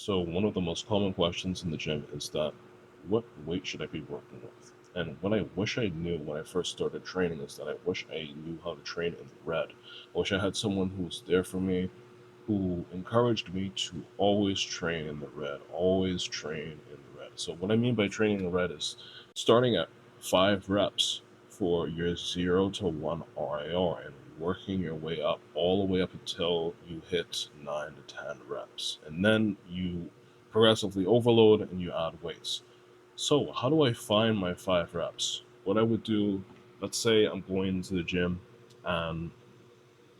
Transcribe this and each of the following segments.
So one of the most common questions in the gym is that what weight should I be working with? And what I wish I knew when I first started training is that I wish I knew how to train in the red. I wish I had someone who was there for me, who encouraged me to always train in the red, always train in the red. So what I mean by training in the red is starting at 5 reps for your 0 to 1 RIR and working your way up all the way up until you hit 9 to 10 reps. And then you progressively overload and you add weights. So how do I find my 5 reps? What I would do, let's say I'm going into the gym and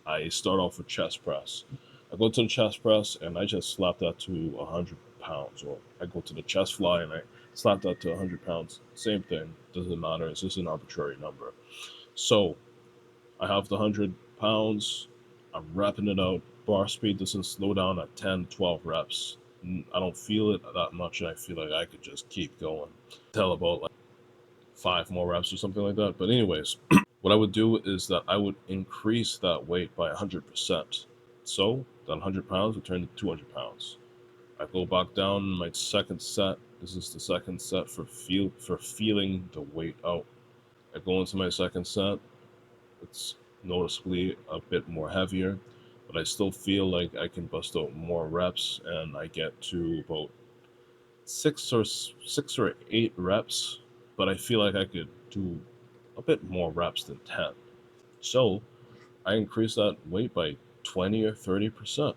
I start off with chest press. I go to the chest press and I just slap that to 100 pounds, or I go to the chest fly and I slap that to 100 pounds. Same thing, doesn't matter. It's just an arbitrary number. So I have the 100 pounds, I'm wrapping it out. Bar speed doesn't slow down at 10, 12 reps. I don't feel it that much, and I feel like I could just keep going till about like 5 more reps or something like that. But, anyways, what I would do is that I would increase that weight by 100%. So that 100 pounds would turn to 200 pounds. I go back down in my second set. This is the second set for feeling the weight out. I go into my second set. It's noticeably a bit more heavier, but I still feel like I can bust out more reps, and I get to about 6 or 8 reps. But I feel like I could do a bit more reps than 10. So I increase that weight by 20 or 30%.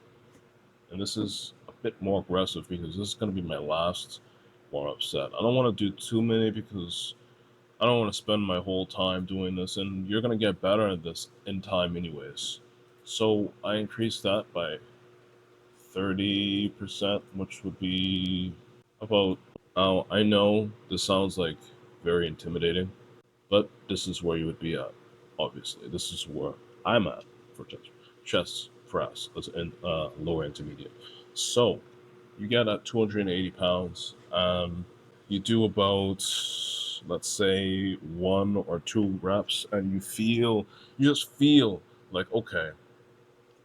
And this is a bit more aggressive because this is going to be my last warm up set. I don't want to do too many because I don't want to spend my whole time doing this, and you're going to get better at this in time, anyways. So I increased that by 30%, which would be about. I know this sounds like very intimidating, but this is where you would be at. Obviously, this is where I'm at for chest press as in lower intermediate. So you get at 280 pounds. You do about, let's say, 1 or 2 reps, and you just feel like, okay,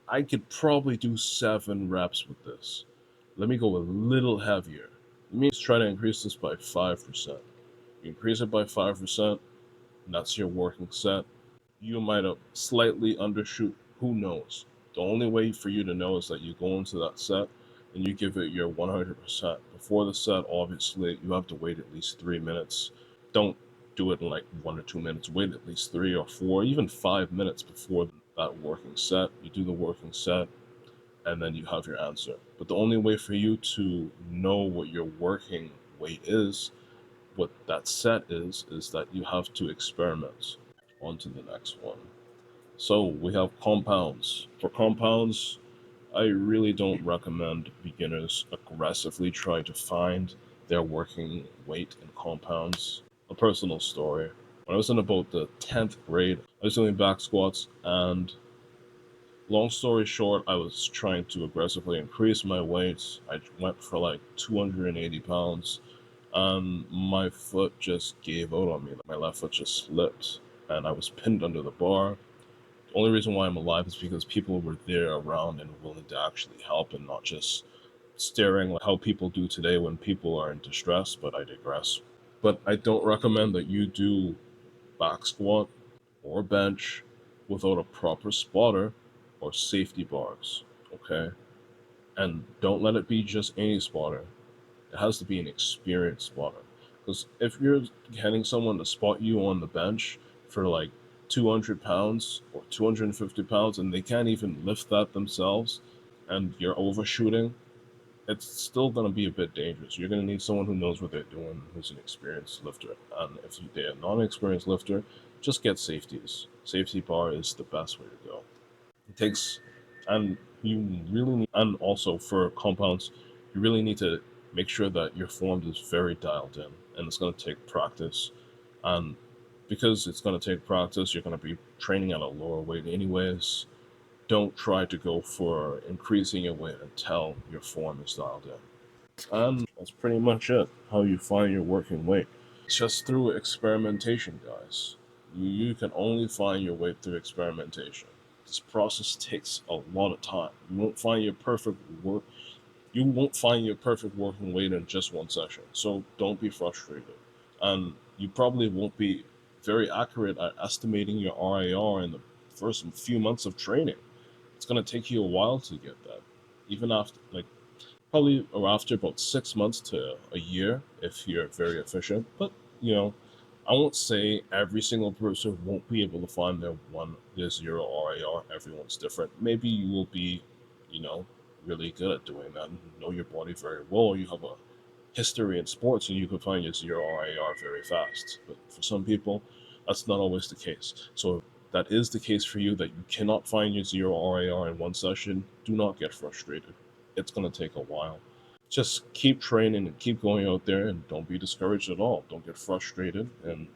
I could probably do 7 reps with this. Let me go a little heavier. Let me try to increase this by 5%. You increase it by 5%, and that's your working set. You might have slightly undershoot. Who knows? The only way for you to know is that you go into that set and you give it your 100%. Before the set, obviously, you have to wait at least 3 minutes. Don't do it in like 1 or 2 minutes. Wait at least 3 or 4, even 5 minutes before that working set. You do the working set, and then you have your answer. But the only way for you to know what your working weight is, what that set is that you have to experiment. On to the next one. So we have compounds. For compounds, I really don't recommend beginners aggressively try to find their working weight in compounds. A personal story. When I was in about the 10th grade, I was doing back squats, and long story short, I was trying to aggressively increase my weight. I went for like 280 pounds, and my foot just gave out on me. My left foot just slipped, and I was pinned under the bar. The only reason why I'm alive is because people were there around and willing to actually help and not just staring like how people do today when people are in distress, but I digress. But I don't recommend that you do back squat or bench without a proper spotter or safety bars, okay? And don't let it be just any spotter. It has to be an experienced spotter. Because if you're getting someone to spot you on the bench for like 200 pounds or 250 pounds and they can't even lift that themselves and you're overshooting, it's still going to be a bit dangerous. You're going to need someone who knows what they're doing, who's an experienced lifter. And if they're not an experienced lifter, just get safeties. Safety bar is the best way to go. It takes, and you really need, and also for compounds, you really need to make sure that your form is very dialed in, and it's going to take practice. And because it's going to take practice, you're going to be training at a lower weight anyways. Don't try to go for increasing your weight until your form is dialed in. And that's pretty much it. How you find your working weight. It's just through experimentation, guys. You can only find your way through experimentation. This process takes a lot of time. You won't find your perfect work. You won't find your perfect working weight in just one session. So don't be frustrated. And you probably won't be very accurate at estimating your RIR in the first few months of training. It's going to take you a while to get that. Even after, like, probably or after about 6 months to a year if you're very efficient. But, you know, I won't say every single person won't be able to find their zero RIR. Everyone's different. Maybe you will be, you know, really good at doing that and know your body very well. You have a history in sports and you can find your zero RIR very fast. But for some people, that's not always the case. So if that is the case for you, that you cannot find your zero RIR in one session, do not get frustrated. It's going to take a while. Just keep training and keep going out there and don't be discouraged at all. Don't get frustrated. And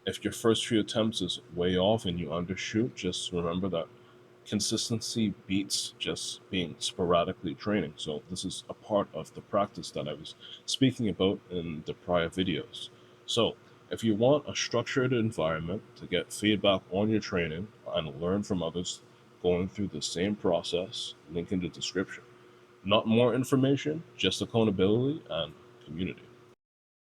if your first few attempts is way off and you undershoot, just remember that consistency beats just being sporadically training. So this is a part of the practice that I was speaking about in the prior videos. So if you want a structured environment to get feedback on your training and learn from others going through the same process, link in the description. Not more information, just accountability and community.